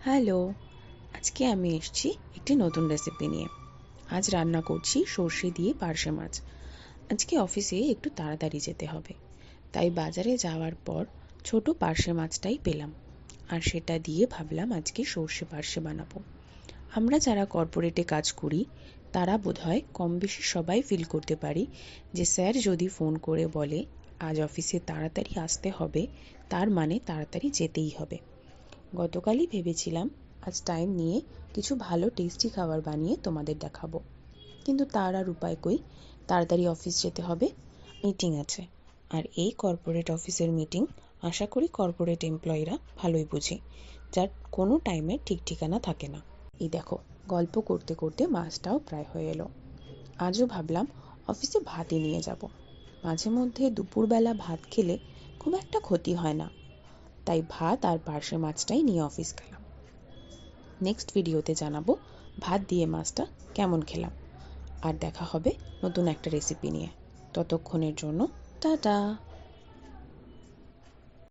Hello, আজকে আমি এসেছি একটি নতুন রেসিপি নিয়ে। আজ রান্না করছি সর্ষে দিয়ে পার্শে মাছ। আজকে অফিসে একটু তাড়াতাড়ি যেতে হবে, তাই বাজারে যাওয়ার পর ছোট পার্শে মাছটাই পেলাম, আর সেটা দিয়ে ভাবলাম আজকে সর্ষে পার্শে বানাবো। আমরা যারা কর্পোরেটে কাজ করি তারা বোধহয় কম বেশি সবাই ফিল করতে পারি যে স্যার যদি ফোন করে বলে আজ অফিসে তাড়াতাড়ি আসতে হবে, তার মানে তাড়াতাড়ি যেতেই হবে। গতকালই ভেবেছিলাম আজ টাইম নিয়ে কিছু ভালো টেস্টি খাবার বানিয়ে তোমাদের দেখাবো, কিন্তু তার আর উপায় কই। তাড়াতাড়ি অফিস যেতে হবে, মিটিং আছে। আর এই কর্পোরেট অফিসের মিটিং আশা করি কর্পোরেট এমপ্লয়িরা ভালোই বুঝে, যার কোনো টাইমের ঠিক ঠিকানা থাকে না। এই দেখো, গল্প করতে করতে মাছটাও প্রায় হয়ে এলো। আজও ভাবলাম অফিসে ভাতই নিয়ে যাব। মাঝে মধ্যে দুপুরবেলা ভাত খেলে খুব একটা ক্ষতি হয় না, তাই ভাত আর পার্শে মাছটাই নিয়ে অফিস গেলাম। নেক্সট ভিডিওতে জানাবো ভাত দিয়ে মাছটা কেমন খেলাম। আর দেখা হবে নতুন একটা রেসিপি নিয়ে। ততক্ষণের জন্য টাটা।